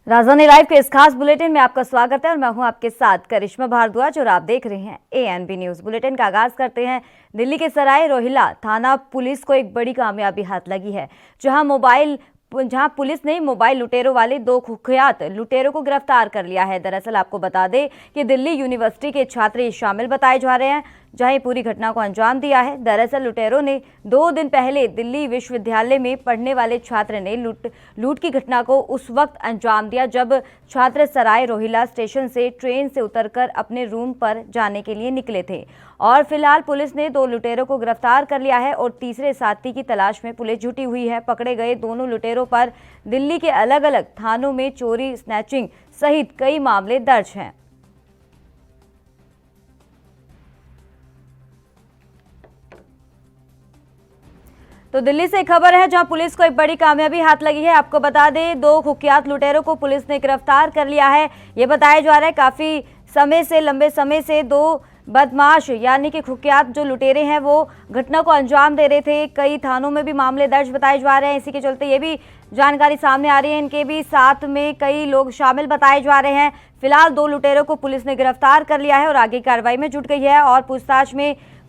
राजधानी लाइव के इस खास बुलेटिन में आपका स्वागत है और मैं हूं आपके साथ करिश्मा भारद्वाज और आप देख रहे हैं एएनबी न्यूज। बुलेटिन का आगाज करते हैं। दिल्ली के सराय रोहिला थाना पुलिस को एक बड़ी कामयाबी हाथ लगी है, जहां पुलिस ने मोबाइल लुटेरों वाले दो कुख्यात लुटेरों को गिरफ्तार कर लिया है। दरअसल आपको बता दें कि दिल्ली यूनिवर्सिटी के छात्र शामिल बताए जा रहे हैं, जहां पूरी घटना को अंजाम दिया है। दरअसल लुटेरों ने 2 दिन पहले दिल्ली विश्वविद्यालय में पढ़ने वाले छात्र ने लूट की घटना को उस वक्त अंजाम दिया जब छात्र सराय रोहिला स्टेशन से ट्रेन से उतरकर अपने रूम पर जाने के लिए निकले थे और फिलहाल पुलिस ने 2 लुटेरों को गिरफ्तार कर लिया है और तीसरे साथी की तलाश में पुलिस जुटी हुई है। पकड़े गए दोनों लुटेरों पर दिल्ली के अलग अलग थानों में चोरी, स्नैचिंग सहित कई मामले दर्ज हैं। तो दिल्ली से खबर है, जहां पुलिस को एक बड़ी कामयाबी हाथ लगी है। आपको बता दें 2 कुख्यात लुटेरों को पुलिस ने गिरफ्तार कर लिया है। ये बताया जा रहा है काफी लंबे समय से 2 बदमाश यानी कि कुख्यात जो लुटेरे हैं वो घटना को अंजाम दे रहे थे। कई थानों में भी मामले दर्ज बताए जा रहे हैं। इसी के चलते ये भी जानकारी सामने आ रही है, इनके भी साथ में कई लोग शामिल बताए जा रहे हैं। फिलहाल 2 लुटेरों को पुलिस ने गिरफ्तार कर लिया है और आगे कार्रवाई में जुट गई है और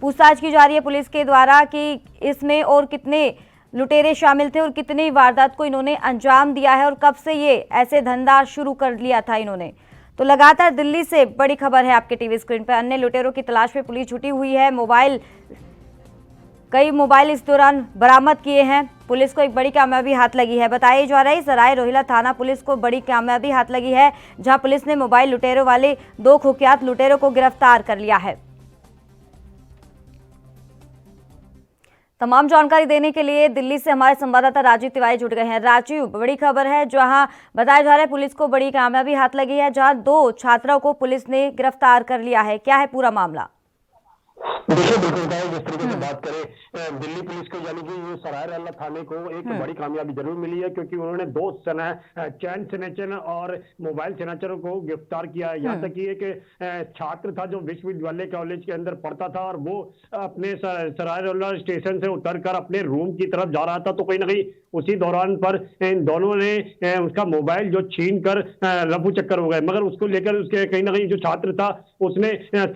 पूछताछ की जा रही है पुलिस के द्वारा कि इसमें और कितने लुटेरे शामिल थे और कितनी वारदात को इन्होंने अंजाम दिया है और कब से ये ऐसे धंधा शुरू कर लिया था इन्होंने। तो लगातार दिल्ली से बड़ी खबर है आपके टीवी स्क्रीन पर। अन्य लुटेरों की तलाश में पुलिस जुटी हुई है। कई मोबाइल इस दौरान बरामद किए हैं। पुलिस को एक बड़ी कामयाबी हाथ लगी है। बताया जा रहा है सराय रोहिला थाना पुलिस को बड़ी कामयाबी हाथ लगी है, जहां पुलिस ने मोबाइल लुटेरों वाले 2 कुख्यात लुटेरों को गिरफ्तार कर लिया है। तमाम जानकारी देने के लिए दिल्ली से हमारे संवाददाता राजीव तिवारी जुड़ गए हैं। राजीव, बड़ी खबर है, जहां बताया जा रहा है पुलिस को बड़ी कामयाबी हाथ लगी है, जहां 2 छात्रों को पुलिस ने गिरफ्तार कर लिया है। क्या है पूरा मामला? देखिए, बिल्कुल बताएं, जिस तरीके से बात करें दिल्ली पुलिस को, यानी कि ये सराय रोहिला थाने को एक बड़ी कामयाबी जरूर मिली है, क्योंकि उन्होंने 2 चैन स्नैचर और मोबाइल स्नैचरों को गिरफ्तार किया है। यहाँ तक कि एक छात्र था जो विश्वविद्यालय कॉलेज के अंदर पढ़ता था और वो अपने सराय रोहिला स्टेशन से उतरकर अपने रूम की तरफ जा रहा था, तो कहीं ना कहीं उसी दौरान पर इन दोनों ने उसका मोबाइल जो छीन कर रफू चक्कर हो गए। मगर उसको लेकर उसके कहीं ना कहीं जो छात्र था उसने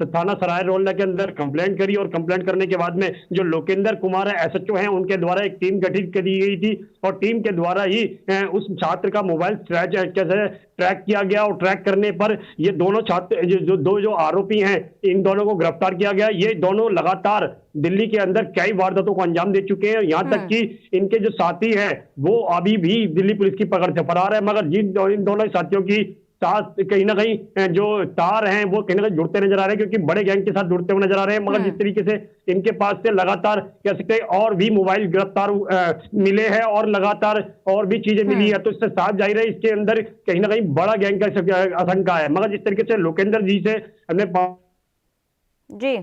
थाना सराय रोहिला के अंदर कंप्लेंट करी और कंप्लेंट करने के बाद में जो लोकेंद्र कुमार एसएचओ हैं उनके द्वारा एक टीम गठित कर दी गई थी और टीम के द्वारा ही उस छात्र का मोबाइल ट्रैक किया गया और ट्रैक करने पर ये दोनों छात्र जो आरोपी हैं इन दोनों को गिरफ्तार किया गया। ये दोनों लगातार दिल्ली के अंदर कई वारदातों को अंजाम दे चुके हैं। यहाँ तक कि इनके जो साथी हैं वो अभी भी दिल्ली पुलिस की पकड़ से फरार है, मगर इन दोनों साथियों की साथ कहीं ना कहीं जो तार हैं वो कहीं ना कहीं जुड़ते नजर आ रहे हैं, क्योंकि बड़े गैंग के साथ जुड़ते हुए नजर आ रहे हैं। मगर जिस तरीके से इनके पास से लगातार कह सकते हैं और भी मोबाइल गिरफ्तार मिले हैं और लगातार और भी चीजें मिली है, तो इससे साफ जाहिर है इसके अंदर कहीं ना कहीं बड़ा गैंग का आशंका है। मगर जिस तरीके से लोकेंद्र जी से हमने जी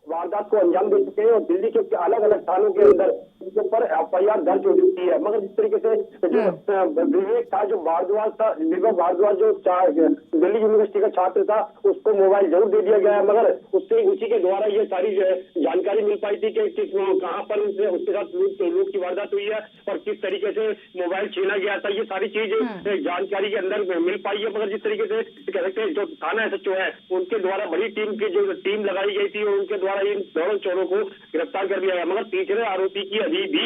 वारदात को अंजाम दे चुके हैं और दिल्ली के अलग अलग थानों के अंदर इनके ऊपर एफआईआर दर्ज हो चुकी है। मगर जिस तरीके से जो विवेक था, जो भारद्वाज था, विवेक भारद्वाज जो दिल्ली यूनिवर्सिटी का छात्र था, उसको मोबाइल जरूर दे दिया गया है, मगर उसी के द्वारा ये सारी जानकारी मिल पाई थी कि कहाँ पर उसके साथ लूट की वारदात हुई है और किस तरीके से मोबाइल छीना गया था। ये सारी चीज जानकारी के अंदर मिल पाई है। मगर जिस तरीके से कह सकते हैं जो थाना एसएचओ है उनके द्वारा बड़ी टीम लगाई गई थी और उनके द्वारा इन दोनों चोरों को गिरफ्तार कर लिया है। मगर तीसरे आरोपी की अभी भी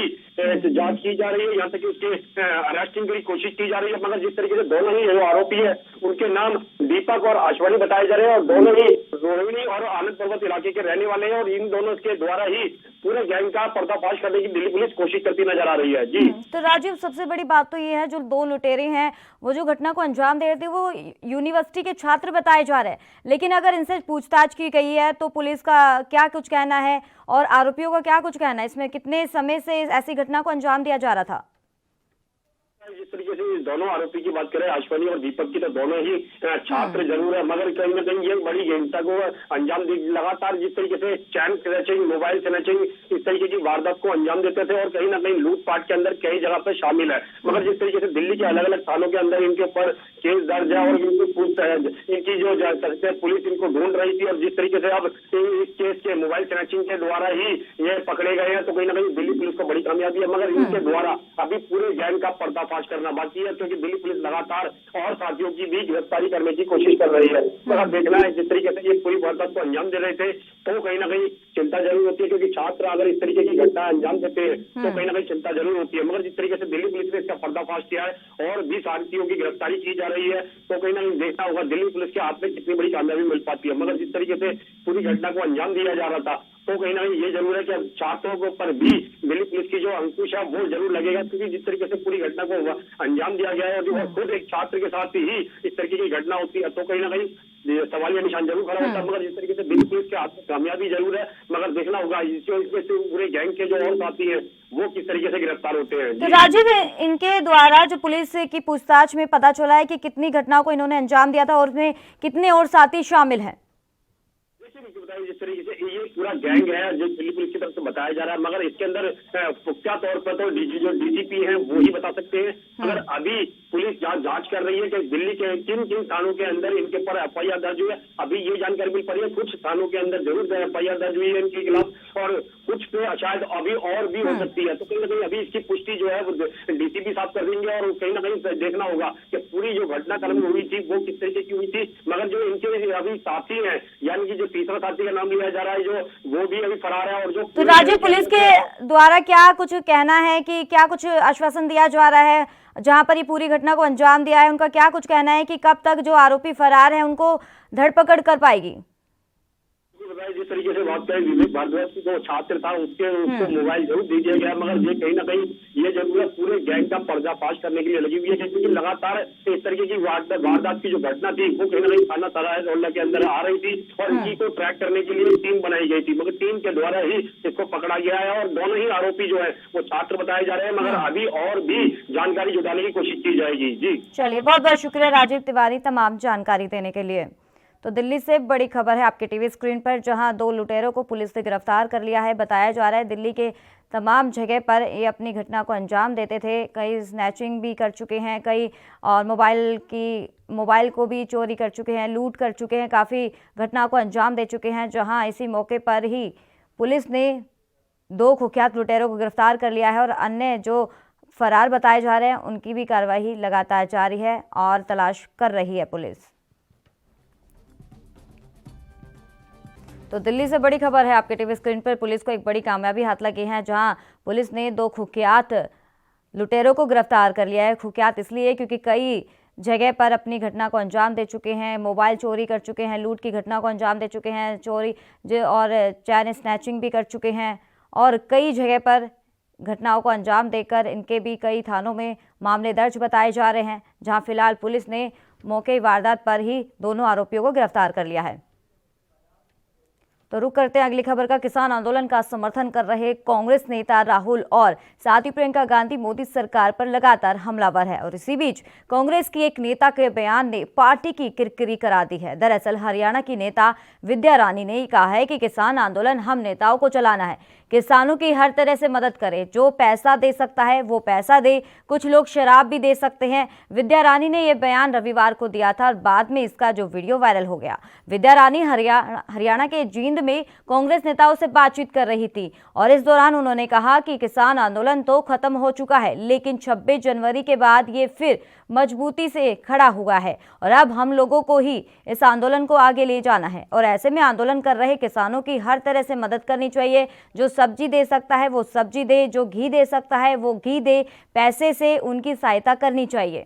जांच की जा रही है, यहाँ तक कि उसके अरेस्टिंग की कोशिश की जा रही है। मगर जिस तरीके से दोनों ही जो आरोपी है उनके नाम दीपक और आशवानी बताए जा रहे हैं और दोनों ही रोहिणी और आनंद पर्वत इलाके के रहने वाले हैं और इन दोनों के द्वारा ही पूरे गैंग का पर्दाफाश करने की दिल्ली पुलिस कोशिश करती नजर आ रही है। जी तो राजीव, सबसे बड़ी बात तो ये है जो 2 लुटेरे हैं वो जो घटना को अंजाम दे रहे थे वो यूनिवर्सिटी के छात्र बताए जा रहे हैं, लेकिन अगर इनसे पूछताछ की गई है तो पुलिस का क्या कुछ कहना है और आरोपियों का क्या कुछ कहना है? इसमें कितने समय से ऐसी घटना को अंजाम दिया जा रहा था? जिस तरीके से दोनों आरोपी की बात करें, अश्वनी और दीपक की, तो दोनों ही छात्र जरूर है, मगर कहीं ना कहीं ये बड़ी गहनता को अंजाम लगातार जिस तरीके से चैन स्नैचिंग, मोबाइल स्नैचिंग, इस तरीके की वारदात को अंजाम देते थे और कहीं ना कहीं लूटपाट के अंदर कई जगह पे शामिल है। मगर जिस तरीके से दिल्ली के अलग अलग थानों के अंदर इनके ऊपर केस दर्ज है और इनकी जो पुलिस इनको ढूंढ रही थी और जिस तरीके से अब इस केस के मोबाइल स्नैचिंग के द्वारा ही ये पकड़े गए हैं, तो कहीं ना कहीं दिल्ली पुलिस को बड़ी कामयाबी है। मगर इनके द्वारा अभी पूरे गैंग का पर्दाफाश करना बाकी है, क्योंकि दिल्ली पुलिस लगातार और साथियों की भी गिरफ्तारी करने की कोशिश कर रही है। मगर देखना है जिस तरीके से ये पूरी वारदात को अंजाम दे रहे थे, तो कहीं ना कहीं चिंता जरूर होती है, क्योंकि छात्र अगर इस तरीके की घटना अंजाम देते हैं तो कहीं ना कहीं चिंता जरूर होती है। मगर जिस तरीके से दिल्ली पुलिस ने इसका पर्दाफाश किया है और भी साथियों की गिरफ्तारी की जा रही है, तो कहीं ना कहीं देखना होगा दिल्ली पुलिस के हाथ में कितनी बड़ी कामयाबी मिल पाती है। मगर जिस तरीके से पूरी घटना को अंजाम दिया जा रहा था, तो कहीं ना कहीं ये जरूर है कि अब छात्रों के ऊपर भी दिल्ली पुलिस की जो अंकुश है वो जरूर लगेगा, क्योंकि जिस तरीके से पूरी घटना को अंजाम दिया गया है और खुद एक छात्र के साथ ही इस तरीके की घटना होती है, तो कहीं ना कहीं सवालिया निशान जरूर खड़ा होता है। मगर जिस तरीके से दिल्ली पुलिस के हाथ में कामयाबी जरूर है, मगर देखना होगा इसमें से पूरे गैंग के जो और साथी हैं वो किस तरीके से गिरफ्तार होते हैं। तो राजीव, इनके द्वारा जो पुलिस की पूछताछ में पता चला है कि कितनी घटनाओं को इन्होंने अंजाम दिया था और उसमें कितने और साथी शामिल हैं? जिस तरीके से ये पूरा गैंग है जो दिल्ली पुलिस की तरफ से बताया जा रहा है, मगर इसके अंदर पुख्ता तौर पर तो जो डीजीपी हैं वो ही बता सकते हैं। मगर अभी पुलिस जांच कर रही है कि दिल्ली के किन किन थानों के अंदर इनके ऊपर एफआईआर दर्ज हुई है। अभी ये जानकारी मिल पड़ी है कुछ थानों के अंदर जरूर एफआईआर दर्ज हुई है इनके खिलाफ, और कुछ पे शायद अभी और भी हो सकती है। तो कहीं ना कहीं अभी इसकी पुष्टि जो है वो डीसीपी साहब कर देंगे और कहीं ना कहीं देखना होगा कि पूरी जो घटनाक्रम हुई थी वो किस तरीके की हुई थी। मगर जो इनके अभी साथी हैं, यानी कि जो तीसरा साथी का नाम लिया जा रहा है जो, वो भी अभी फरार है। और जो तो राज्य पुलिस के द्वारा क्या कुछ कहना है कि क्या कुछ आश्वासन दिया जा रहा है जहां पर ये पूरी घटना को अंजाम दिया है, उनका क्या कुछ कहना है कि कब तक जो आरोपी फरार है उनको धरपकड़ कर पाएगी? जिस तरीके से बात करें विवेक भारद्वाज की जो छात्र था उसको मोबाइल जरूर दे दिया गया, मगर ये कहीं ना कहीं ये जरूर पूरे गैंग का पर्दाफाश करने के लिए लगी हुई है, क्योंकि लगातार इस तरीके की वारदात की जो घटना थी वो कहीं ना कहीं थाना सराय रोहला के अंदर आ रही थी और इसी को ट्रैक करने के लिए टीम बनाई गई थी, मगर टीम के द्वारा ही इसको पकड़ा गया है और दोनों ही आरोपी जो है वो छात्र बताए जा रहे हैं। मगर अभी और भी जानकारी जुटाने की कोशिश की जाएगी। जी चलिए, बहुत बहुत शुक्रिया राजीव तिवारी तमाम जानकारी देने के लिए। तो दिल्ली से बड़ी खबर है आपके टीवी स्क्रीन पर, जहां 2 लुटेरों को पुलिस ने गिरफ्तार कर लिया है। बताया जा रहा है दिल्ली के तमाम जगह पर ये अपनी घटना को अंजाम देते थे, कई स्नैचिंग भी कर चुके हैं, कई और मोबाइल को भी चोरी कर चुके हैं, लूट कर चुके हैं, काफ़ी घटना को अंजाम दे चुके हैं। जहां इसी मौके पर ही पुलिस ने 2 कुख्यात लुटेरों को गिरफ्तार कर लिया है और अन्य जो फरार बताए जा रहे हैं उनकी भी कार्रवाई लगातार जारी है और तलाश कर रही है पुलिस। तो दिल्ली से बड़ी खबर है आपके टीवी स्क्रीन पर, पुलिस को एक बड़ी कामयाबी हाथ लगी है, जहां पुलिस ने 2 कुख्यात लुटेरों को गिरफ्तार कर लिया है। कुख्यात इसलिए क्योंकि कई जगह पर अपनी घटना को अंजाम दे चुके हैं, मोबाइल चोरी कर चुके हैं, लूट की घटना को अंजाम दे चुके हैं, चोरी और चैन स्नैचिंग भी कर चुके हैं और कई जगह पर घटनाओं को अंजाम देकर इनके भी कई थानों में मामले दर्ज बताए जा रहे हैं, जहां फिलहाल पुलिस ने मौके वारदात पर ही दोनों आरोपियों को गिरफ्तार कर लिया है। तो रुक करते हैं अगली खबर का। किसान आंदोलन का समर्थन कर रहे कांग्रेस नेता राहुल और साथी प्रियंका गांधी मोदी सरकार पर लगातार हमलावर है और इसी बीच कांग्रेस की एक नेता के बयान ने पार्टी की किरकिरी करा दी है। दरअसल हरियाणा की नेता विद्या रानी ने कहा है कि किसान आंदोलन हम नेताओं को चलाना है, किसानों की हर तरह से मदद करे, जो पैसा दे सकता है वो पैसा दे, कुछ लोग शराब भी दे सकते हैं। विद्या रानी ने यह बयान रविवार को दिया था और बाद में इसका जो वीडियो वायरल हो गया। विद्या रानी हरियाणा के जींद में कांग्रेस नेताओं से बातचीत कर रही थी और इस दौरान उन्होंने कहा कि किसान आंदोलन तो खत्म हो चुका है, लेकिन 26 जनवरी के बाद ये फिर मजबूती से खड़ा हुआ है और अब हम लोगों को ही इस आंदोलन को आगे ले जाना है और ऐसे में आंदोलन कर रहे किसानों की हर तरह से मदद करनी चाहिए। जो सब्जी दे सकता है वो सब्जी दे, जो घी दे सकता है वो घी दे, पैसे से उनकी सहायता करनी चाहिए।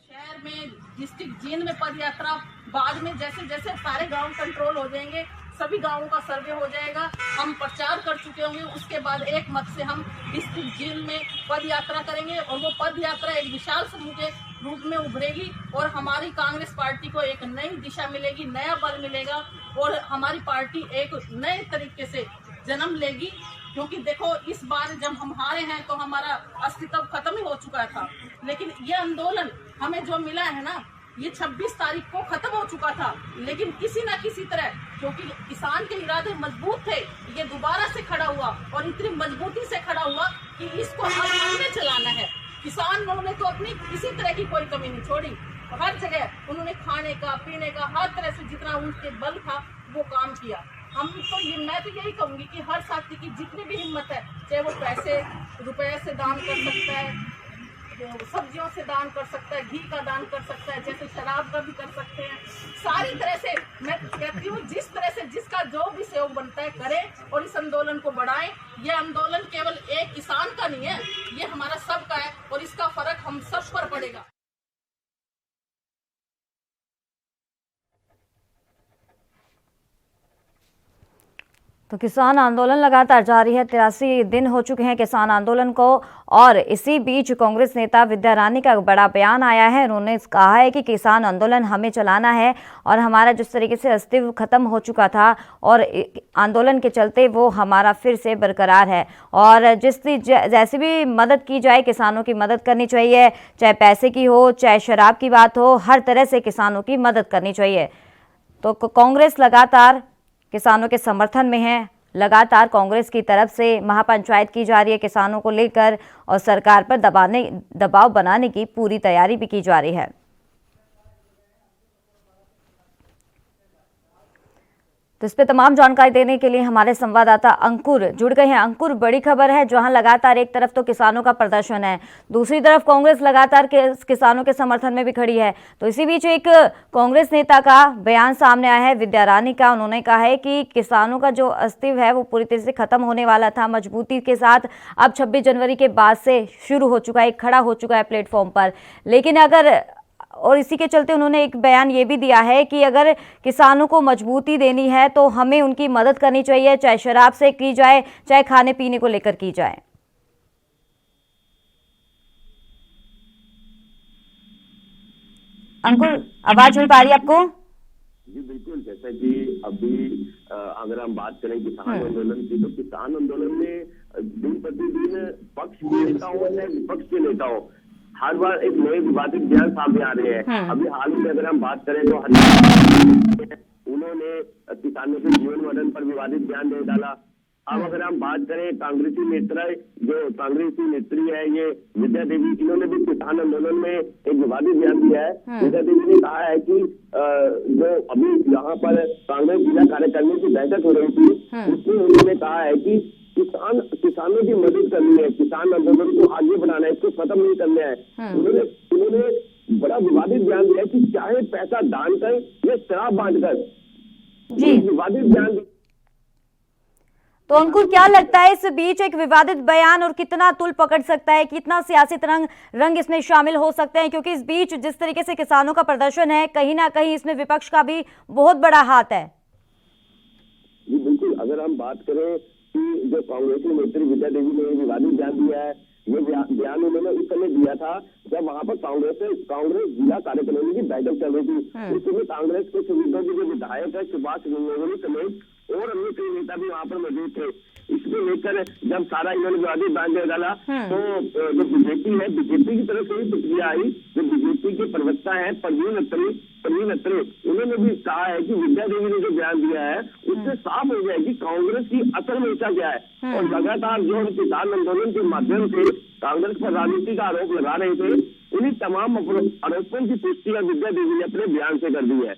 शहर में डिस्ट्रिक्ट जींद में पद यात्रा, बाद में जैसे जैसे सारे गांव कंट्रोल हो जाएंगे, सभी गांवों का सर्वे हो जाएगा, हम प्रचार कर चुके होंगे, उसके बाद एक मत से हम डिस्ट्रिक्ट जींद में पद यात्रा करेंगे और वो पद यात्रा एक विशाल समूह के रूप में उभरेगी और हमारी कांग्रेस पार्टी को एक नई दिशा मिलेगी, नया बल मिलेगा और हमारी पार्टी एक नए तरीके से जन्म लेगी। क्योंकि देखो, इस बार जब हम हारे हैं तो हमारा अस्तित्व खत्म ही हो चुका था, लेकिन ये आंदोलन हमें जो मिला है ना, ये 26 तारीख को खत्म हो चुका था, लेकिन किसी न किसी तरह, क्योंकि किसान के इरादे मजबूत थे, ये दोबारा से खड़ा हुआ और इतनी मजबूती से खड़ा हुआ कि इसको अब हमने चलाना है। किसानों ने तो अपनी किसी तरह की कोई कमी नहीं छोड़ी, हर जगह उन्होंने खाने का, पीने का, हर तरह से जितना उनके बल था वो काम किया। हम तो मैं तो यही कहूंगी कि हर साथी की जितनी भी हिम्मत है, चाहे वो पैसे रुपए से दान कर सकता है, सब्जियों से दान कर सकता है, घी का दान कर सकता है, जैसे शराब का भी कर सकते हैं, सारी तरह से मैं कहती हूँ जिस तरह से जिसका जो भी सहयोग बनता है करें और इस आंदोलन को बढ़ाएं। ये आंदोलन केवल एक किसान का नहीं है, ये हमारा सबका है और इसका फर्क हम सब पर पड़ेगा। तो किसान आंदोलन लगातार जारी है। 83 दिन हो चुके हैं किसान आंदोलन को, और इसी बीच कांग्रेस नेता विद्या रानी का बड़ा बयान आया है। उन्होंने कहा है कि किसान आंदोलन हमें चलाना है और हमारा जिस तरीके से अस्तित्व खत्म हो चुका था और आंदोलन के चलते वो हमारा फिर से बरकरार है, और जैसी भी मदद की जाए किसानों की मदद करनी चाहिए, चाहे पैसे की हो चाहे शराब की बात हो, हर तरह से किसानों की मदद करनी चाहिए। तो कांग्रेस लगातार किसानों के समर्थन में है। लगातार कांग्रेस की तरफ से महापंचायत की जा रही है किसानों को लेकर, और सरकार पर दबाव बनाने की पूरी तैयारी भी की जा रही है। तो इस पे तमाम जानकारी देने के लिए हमारे संवाददाता अंकुर जुड़ गए हैं। अंकुर, बड़ी खबर है, जहां लगातार एक तरफ तो किसानों का प्रदर्शन है, दूसरी तरफ कांग्रेस लगातार किसानों के समर्थन में भी खड़ी है। तो इसी बीच एक कांग्रेस नेता का बयान सामने आया है, विद्या रानी का। उन्होंने कहा है कि किसानों का जो अस्तित्व है वो पूरी तरह से खत्म होने वाला था, मजबूती के साथ अब 26 जनवरी के बाद से शुरू हो चुका है, खड़ा हो चुका है प्लेटफॉर्म पर। लेकिन और इसी के चलते उन्होंने एक बयान ये भी दिया है कि अगर किसानों को मजबूती देनी है तो हमें उनकी मदद करनी चाहिए, चाहे शराब से की जाए चाहे खाने पीने को लेकर की जाए। अंकुर, आवाज मिल पा रही है आपको? जी बिल्कुल, जैसा कि अभी अगर हम बात करें किसान आंदोलन की, तो किसान आंदोलन में दिन प्रतिदिन पक्ष के नेता हो चाहे विपक्ष के नेता हो, हर बार एक नए विवादित बयान सामने आ रहे हैं। अभी हाल में अगर हम बात करें तो उन्होंने किसानों के जीवन मरण पर विवादित बयान दे डाला। अब अगर हम बात करें कांग्रेसी नेत्री है ये विद्या देवी, इन्होंने भी किसान आंदोलन में एक विवादित बयान दिया है। विद्या देवी ने कहा है कि जो अभी यहाँ पर कांग्रेस जिला कार्यकारिणी की बैठक हो रही थी, उसमें उन्होंने कहा है कि किसानों की मदद करनी है, किसान आंदोलन को आगे बढ़ाना है, इसको खत्म नहीं करना है। उन्होंने बड़ा विवादित बयान दिया कि चाहे पैसा दान कर या शराब बांट कर, विवादित बयान। तो अंकुर, क्या लगता है इस बीच एक विवादित बयान और कितना तुल पकड़ सकता है, कितना सियासी रंग इसमें शामिल हो सकते हैं? क्योंकि इस बीच जिस तरीके से किसानों का प्रदर्शन है, कहीं ना कहीं इसमें विपक्ष का भी बहुत बड़ा हाथ है। जी बिल्कुल, अगर हम बात करें कि जो कांग्रेसी नेत्री विद्या देवी ने विवादित बयान दिया है, ये बयान उन्होंने उस समय दिया था जब वहां पर कांग्रेस जिला कार्यकारिणी की बैठक चल रही थी। उस समय कांग्रेस के सुविधा के जो विधायक है सुभाष गंगोली समेत और अन्य कई नेता भी वहां पर मौजूद थे। इसको लेकर जब सारा इन्होंने विवादित बयान दे डाला तो जो बीजेपी है, बीजेपी की तरफ से भी प्रतिक्रिया आई। जो बीजेपी के प्रवक्ता है परवीन अत्रे, उन्होंने भी कहा है कि विद्या देवी ने जो बयान दिया है उससे साफ हो गया कि कांग्रेस की असल मंशा क्या है। और लगातार जो हम किसान आंदोलन के माध्यम से कांग्रेस पर राजनीति का आरोप लगा रहे थे, उन्हीं तमाम आरोपों की पुष्टि विद्या देवी ने अपने बयान से कर दी है।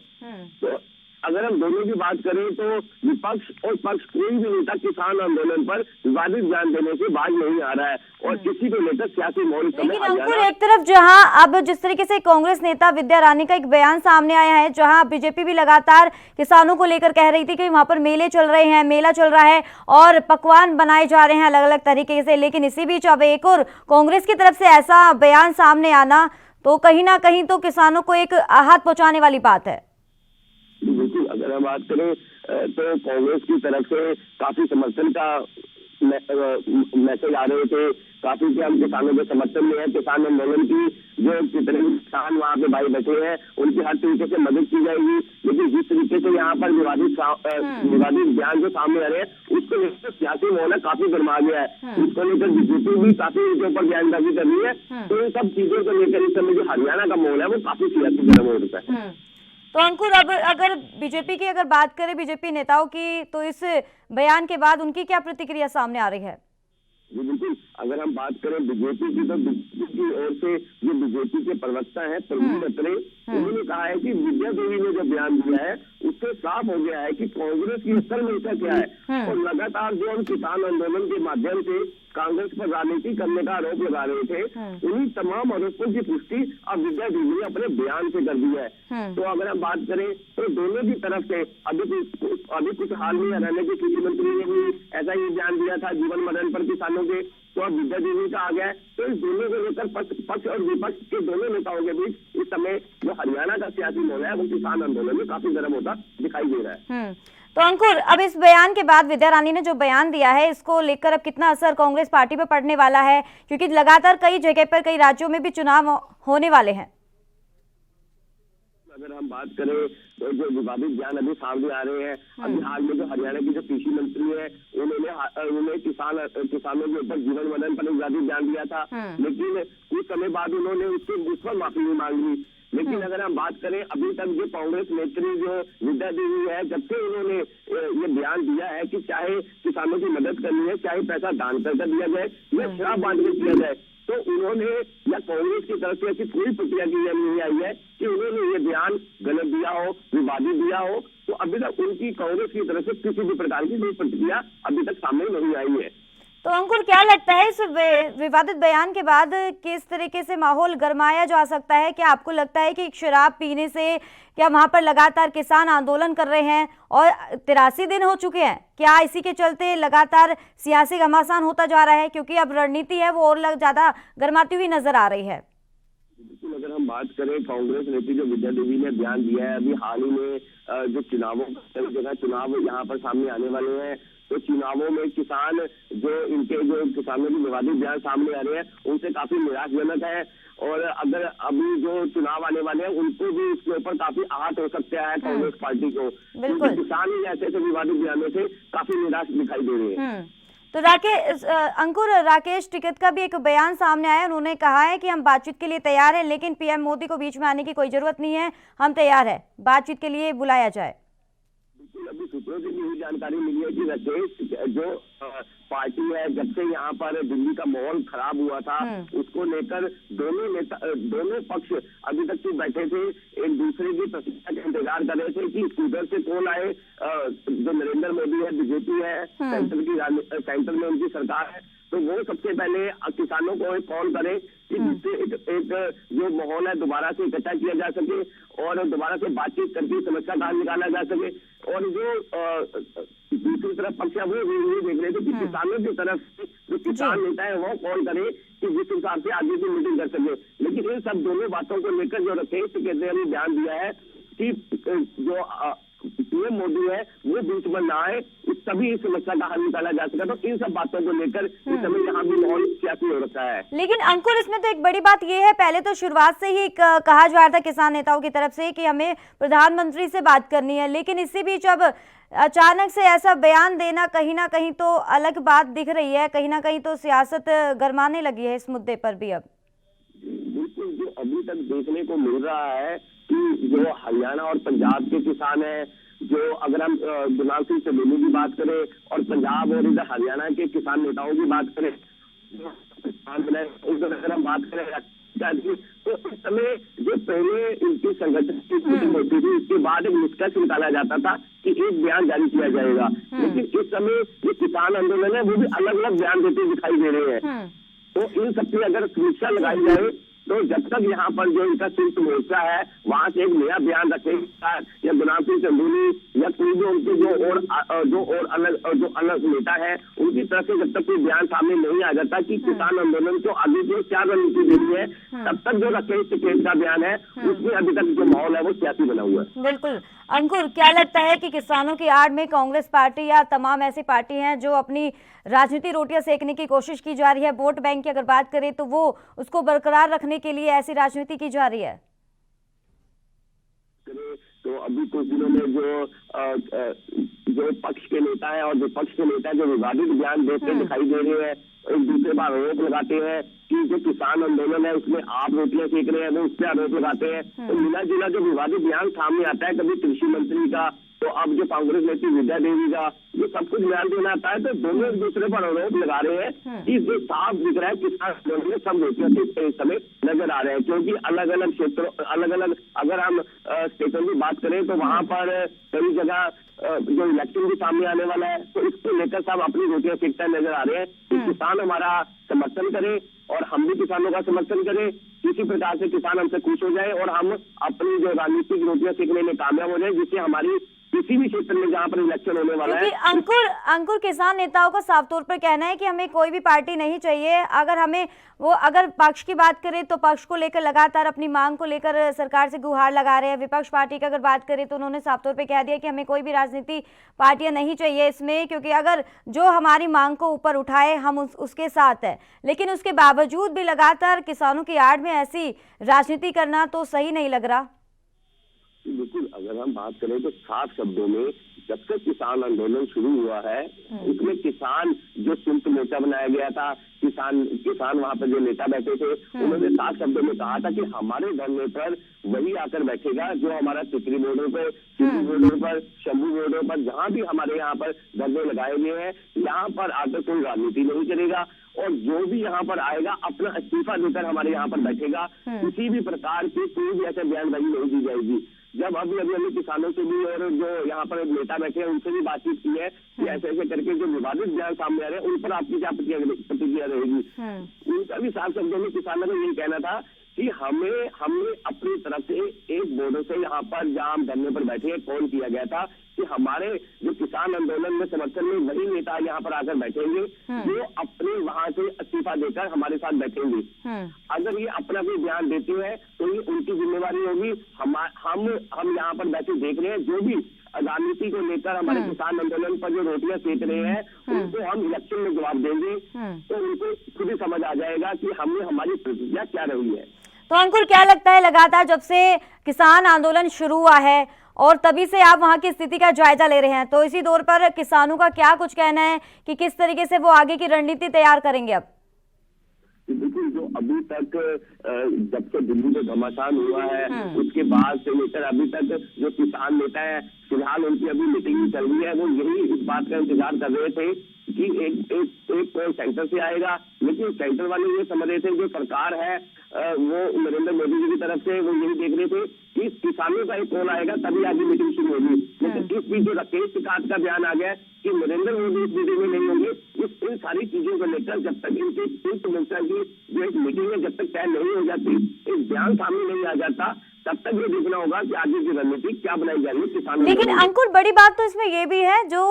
तो अगर हम दोनों की बात करें तो विपक्ष और पक्ष कोई भी नेता किसान आंदोलन पर विवादित बयान देने से बाज नहीं आ रहा है और किसी को लेकर सियासी माहौल। लेकिन अंकुर, एक तरफ जहां अब जिस तरीके से कांग्रेस नेता विद्या रानी का एक बयान सामने आया है, जहां बीजेपी भी लगातार किसानों को लेकर कह रही थी कि वहां पर मेला चल रहा है और पकवान बनाए जा रहे हैं अलग अलग तरीके से, लेकिन इसी बीच अब एक और कांग्रेस की तरफ से ऐसा बयान सामने आना तो कहीं ना कहीं तो किसानों को एक आहत पहुंचाने वाली बात है। बिल्कुल, अगर हम बात करें तो कांग्रेस की तरफ से काफी समर्थन का मैसेज आ रहे थे काफी कि हम किसानों के समर्थन में है, किसान आंदोलन की जो कितने किसान वहाँ पे भाई बैठे हैं उनकी हर तरीके से मदद की जाएगी। लेकिन जिस तरीके से यहाँ पर विवादित बयान जो सामने आ रहे हैं उसको लेकर सियासी माहौल है काफी गर्मा गया है। उसको लेकर बीजेपी भी काफी उनके ऊपर बयानबाजी कर रही है। तो इन सब चीजों को लेकर इस समय जो हरियाणा का माहौल है वो काफी सियासी गर्म हो चुका है। तो अंकुर, अब अगर बीजेपी की बात करें, बीजेपी नेताओं की, तो इस बयान के बाद उनकी क्या प्रतिक्रिया सामने आ रही है? जी बिल्कुल, अगर हम बात करें बीजेपी की तो बीजेपी की ओर से जो बीजेपी के प्रवक्ता है प्रवीण अत्रे, उन्होंने कहा है कि विद्या देवी ने जो बयान दिया है उससे साफ हो गया है कि कांग्रेस की असल मंशा क्या है। और लगातार जो हम किसान आंदोलन के माध्यम से कांग्रेस पर राजनीति करने का आरोप लगा रहे थे, उन्हीं तमाम आरोपों की पुष्टि अब विद्या देवी ने अपने बयान से कर दी है। तो अगर हम बात करें तो दोनों की तरफ से अभी कुछ हाल में हरियाणा के कृषि मंत्री ने भी ऐसा ही बयान दिया था जीवन मरण पर किसानों के, तो अब विद्या देवी का आ गया है। तो इस दोनों को लेकर पक्ष और विपक्ष के दोनों नेताओं के बीच इस समय जो हरियाणा का सियासी माहौल है वो किसान आंदोलन में काफी गर्म होता दिखाई दे रहा है। तो अंकुर, अब इस बयान के बाद विद्या रानी ने जो बयान दिया है इसको लेकर अब कितना असर कांग्रेस पार्टी पर पड़ने वाला है, क्योंकि लगातार कई जगह पर कई राज्यों में भी चुनाव होने वाले हैं? अगर हम बात करें तो जो विवादित बयान अभी सामने आ रहे हैं, अभी हाल में जो हरियाणा की जो कृषि मंत्री है उन्होंने किसानों के ऊपर जीवन मरण पर विवादित बयान दिया था, लेकिन कुछ समय बाद उन्होंने उस पर माफी नहीं मांगी। लेकिन अगर हम बात करें अभी तक जो कांग्रेस नेत्री जो विद्या देवी है, जब से उन्होंने ये बयान दिया है कि चाहे किसानों की मदद करनी है, चाहे पैसा दान कर दिया जाए या शराब बांट कर किया जाए, तो उन्होंने या कांग्रेस की तरफ से ऐसी कोई प्रतिक्रिया नहीं आई है कि उन्होंने ये बयान गलत दिया हो, विवादित दिया हो। तो अभी तक उनकी कांग्रेस की तरफ से किसी भी प्रकार की कोई प्रतिक्रिया अभी तक सामने नहीं आई है। तो अंकुर, क्या लगता है इस विवादित बयान के बाद किस तरीके से माहौल गरमाया जा सकता है? क्या आपको लगता है कि शराब पीने से, क्या वहां पर लगातार किसान आंदोलन कर रहे हैं और 83 दिन हो चुके हैं, क्या इसी के चलते लगातार सियासी घमासान होता जा रहा है, क्योंकि अब रणनीति है वो और ज्यादा गरमाती हुई नजर आ रही है? बिल्कुल, अगर हम बात करें कांग्रेस नेत्री जो विद्या देवी ने बयान दिया है, अभी हाल ही में जो चुनाव यहाँ पर सामने आने वाले हैं, तो चुनावों में किसान जो किसानों की विवादित बयान सामने आ रहे हैं उनसे काफी निराशजनक है। और अगर अभी जो चुनाव आने वाले हैं उनको भी इसके ऊपर काफी आहत हो सकता है कांग्रेस पार्टी को, क्योंकि किसान ही ऐसे विवादित बयानों से काफी निराश दिखाई दे रहे हैं। तो राकेश टिकैत का भी एक बयान सामने आया, उन्होंने कहा है कि हम बातचीत के लिए तैयार हैं, लेकिन पीएम मोदी को बीच में आने की कोई जरूरत नहीं है, हम तैयार है, बातचीत के लिए बुलाया जाए। अभी सूत्रों से भी जानकारी मिली है कि राकेश जो पार्टी है, जब से यहाँ पर दिल्ली का माहौल खराब हुआ था उसको लेकर दोनों पक्ष अभी तक तो बैठे थे, एक दूसरे की प्रतिक्रिया का इंतजार कर रहे थे कि उधर से कौन आए। जो नरेंद्र मोदी है, बीजेपी है, सेंटर में उनकी सरकार है, तो वो सबसे पहले किसानों को एक कॉल करे कि जिससे एक जो माहौल है दोबारा से इकट्ठा किया जा सके और दोबारा से बातचीत करके समस्या का हल निकाला जा सके। और जो दूसरी तरफ पक्ष है वो ये देख रहे थे कि किसानों की तरफ से जो किसान नेता है वो कॉल करे कि जिस हिसाब से आगे की मीटिंग कर सके। लेकिन इन सब दोनों बातों को लेकर जो राकेश टिकैत ने ध्यान दिया है कि जो पीएम मोदी है वो बीच में ना आए, तभी इस समस्या का हल निकाला जा सका। तो इन सब बातों को लेकर इस समय यहाँ भी माहौल सियासी हो रखा है। लेकिन अंकुर, इसमें तो एक बड़ी बात ये है, पहले तो शुरुआत से ही कहा जा रहा था किसान नेताओं की तरफ से कि हमें प्रधानमंत्री से बात करनी है, लेकिन इसी बीच अब अचानक से ऐसा बयान देना कहीं ना कहीं तो अलग बात दिख रही है, कहीं ना कहीं तो सियासत गरमाने लगी है इस मुद्दे पर भी। अब बिल्कुल, जो अभी तक देखने को मिल रहा है कि जो हरियाणा और पंजाब के किसान हैं, जो अगर हम गुलाब सिंह चमेली की बात करें और पंजाब और इधर हरियाणा के किसान नेताओं की बात करें, अगर हम बात करें तो इस समय जो पहले इनके संगठन की मीटिंग होती थी उसके बाद एक निष्कर्ष निकाला जाता था कि एक बयान जारी किया जाएगा। लेकिन इस समय जो किसान आंदोलन है वो भी अलग अलग बयान देते दिखाई दे रहे हैं। तो इन सबकी अगर समीक्षा लगाई जाए तो जब तक यहाँ पर जो इनका संयुक्त मोर्चा है वहां से एक नया बयान रखेगा या गुलाम सिंह चंदूनी या कोई भी उनके जो अलग नेता है उनकी तरफ से जब तक कोई बयान सामने नहीं आ जाता कि किसान आंदोलन को आगे जो क्या रणनीति देनी है, तब तक जो राकेश टिकैत का बयान है उसमें अभी तक जो माहौल है वो सियासी बना हुआ है। बिल्कुल अंकुर, क्या लगता है कि किसानों की आड़ में कांग्रेस पार्टी या तमाम ऐसी पार्टी हैं जो अपनी राजनीति रोटियां सेकने की कोशिश की जा रही है, वोट बैंक की अगर बात करें तो वो उसको बरकरार रखने के लिए ऐसी राजनीति की जा रही है? तो अभी कुछ दिनों में जो पक्ष के नेता है और विपक्ष के नेता जो विवादित बयान देते दिखाई दे रहे हैं, एक दूसरे पर आरोप लगाते हैं कि जो किसान आंदोलन है उसमें आप रोटियां सेक रहे हैं, वो उस पर आरोप लगाते हैं। तो मिला जुला जो विवादित बयान सामने आता है, कभी कृषि मंत्री का, तो अब जो कांग्रेस नेत्री विद्या देवी का, ये सब कुछ बयान देना आता है, तो दोनों एक दूसरे पर आरोप लगा रहे हैं कि जो साफ दिख रहा है किसान आंदोलन में सब रोटियां सेकते इस समय नजर आ रहे हैं। क्योंकि अलग अलग क्षेत्रों, अलग अलग अगर हम स्टेटों की बात करें तो वहां पर कई जगह जो इलेक्शन भी सामने आने वाला है, तो इसको लेकर सब अपनी रोटियां सेकते नजर आ रहे हैं कि किसान हमारा समर्थन करे और हम भी किसानों का समर्थन करें, किसी प्रकार से किसान हमसे खुश हो जाए और हम अपनी जो राजनीतिक रोटियां सेकने में कामयाब हो जाए, जिससे हमारी किसी भी क्षेत्र में जहाँ पर इलेक्शन होने वाला है। अंकुर किसान नेताओं का साफ तौर पर कहना है कि हमें कोई भी पार्टी नहीं चाहिए। अगर पक्ष की बात करें तो पक्ष को लेकर लगातार अपनी मांग को लेकर सरकार से गुहार लगा रहे हैं। विपक्ष पार्टी की अगर बात करें तो उन्होंने साफ तौर पर कह दिया कि हमें कोई भी राजनीति पार्टियां नहीं चाहिए इसमें, क्योंकि अगर जो हमारी मांग को ऊपर उठाए हम उसके साथ है। लेकिन उसके बावजूद भी लगातार किसानों की आड़ में ऐसी राजनीति करना तो सही नहीं लग रहा। बिल्कुल, अगर हम बात करें तो साफ शब्दों में जब तक किसान आंदोलन शुरू हुआ है उसमें किसान जो संयुक्त मोर्चा बनाया गया था, किसान वहां पर जो नेता बैठे थे उन्होंने साफ शब्दों में कहा था कि हमारे धरने पर वही आकर बैठेगा जो हमारा टिकरी बॉर्डर पर, शंभू बॉर्डर पर, जहां भी हमारे यहाँ पर धरने लगाए गए हैं, यहाँ पर आकर कोई राजनीति नहीं करेगा और जो भी यहाँ पर आएगा अपना इस्तीफा देकर हमारे यहाँ पर बैठेगा। किसी भी प्रकार की कोई भी ऐसे बयानबाजी नहीं दी जाएगी। जब अभी हमने किसानों से भी और जो यहाँ पर नेता बैठे हैं उनसे भी बातचीत की है कि ऐसे ऐसे करके जो विवादित बयान सामने आ रहे हैं उन पर आपकी क्या प्रतिक्रिया रहेगी। उनका भी साफ शब्दों में किसानों को यही कहना था कि हमने अपनी तरफ से एक बॉर्डर से यहाँ पर जहाँ हम धरने पर बैठे कॉल किया गया था कि हमारे जो किसान आंदोलन में समर्थन में वही नेता यहाँ पर आकर बैठेंगे जो अपने वहां से इस्तीफा देकर हमारे साथ बैठेंगे। अगर ये अपना भी बयान देते हैं तो ये उनकी जिम्मेवारी होगी। हम यहाँ पर बैठे देख रहे हैं जो भी राजनीति को लेकर हमारे किसान आंदोलन पर जो रोटियां सेक रहे हैं उनको हम इलेक्शन में जवाब देंगे, तो उनको खुद ही समझ आ जाएगा कि हमने हमारी प्रतिक्रिया क्या रही है। तो अंकुर, क्या लगता है लगातार जब से किसान आंदोलन शुरू हुआ है और तभी से आप वहां की स्थिति का जायजा ले रहे हैं, तो इसी दौर पर किसानों का क्या कुछ कहना है कि किस तरीके से वो आगे की रणनीति तैयार करेंगे? अब बिल्कुल, जो अभी तक जब से दिल्ली में घमासान हुआ है उसके बाद से लेकर अभी तक जो किसान नेता है फिलहाल उनकी अभी मीटिंग चल रही है, वो यही इस बात का इंतजार कर रहे थे कि एक कॉल सेंटर से आएगा, लेकिन सेंटर वाले ये समझ रहे थे जो सरकार है वो नरेंद्र मोदी जी की तरफ से वो यही देख रहे थे कि किसानों का एक कॉल आएगा तभी आगे मीटिंग शुरू होगी। लेकिन इस बीच जो राकेश टिकैत का बयान आ गया कि नरेंद्र मोदी इस मीटिंग में नहीं होंगे, इन सारी चीजों को लेकर जब तक इनकी संयुक्त मोर्चा की जो एक मीटिंग है जब तक तय नहीं हो जाती, एक बयान सामने नहीं आ जाता, तब तक ये देखना होगा कि आगे की रणनीति क्या बनाई जा रही है किसानों। लेकिन अंकुर, बड़ी बात तो इसमें ये भी है जो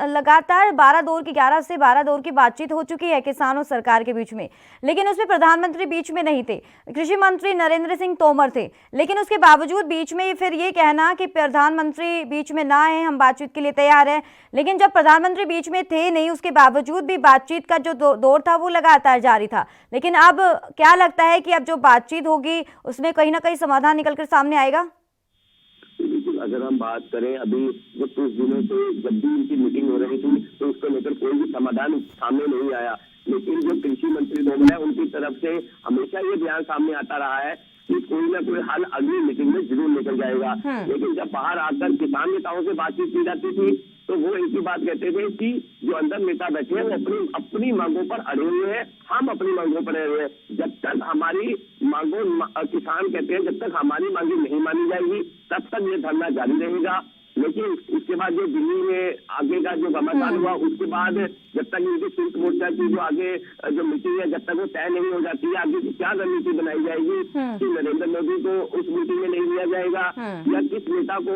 लगातार 11 से 12 दौर की बातचीत हो चुकी है किसानों सरकार के बीच में, लेकिन उसमें प्रधानमंत्री बीच में नहीं थे, कृषि मंत्री नरेंद्र सिंह तोमर थे, लेकिन उसके बावजूद बीच में फिर ये कहना कि प्रधानमंत्री बीच में ना है, हम बातचीत के लिए तैयार हैं। लेकिन जब प्रधानमंत्री बीच में थे नहीं, उसके बावजूद भी बातचीत का जो दौर था वो लगातार जारी था। लेकिन अब क्या लगता है कि अब जो बातचीत होगी उसमें कहीं ना कहीं समाधान निकलकर सामने आएगा? बिल्कुल, अगर हम बात करें अभी जो कुछ दिनों से जब भी इनकी मीटिंग हो रही थी तो उसको लेकर कोई भी समाधान सामने नहीं आया, लेकिन जो कृषि मंत्री तोमर है उनकी तरफ से हमेशा ये बयान सामने आता रहा है कि कोई ना कोई हल अगली मीटिंग में जरूर निकल जाएगा। लेकिन जब बाहर आकर किसान नेताओं से बातचीत की जाती थी तो वो एक ही बात कहते थे कि जो अंदर नेता बैठे हैं वो अपनी मांगों पर अड़े हुए हैं, हम अपनी मांगों पर अड़े हुए हैं। जब तक हमारी मांगों, किसान कहते हैं जब तक हमारी मांगे नहीं मानी जाएगी तब तक ये धरना जारी रहेगा। लेकिन उसके बाद जो दिल्ली में आगे का जो घमासान हुआ, उसके बाद जब तक इनकी संयुक्त मोर्चा की जो आगे जो मीटिंग है, जब तक वो तय नहीं हो जाती है आगे की क्या रणनीति बनाई जाएगी, कि नरेंद्र मोदी को उस मीटिंग में नहीं लिया जाएगा या किस नेता को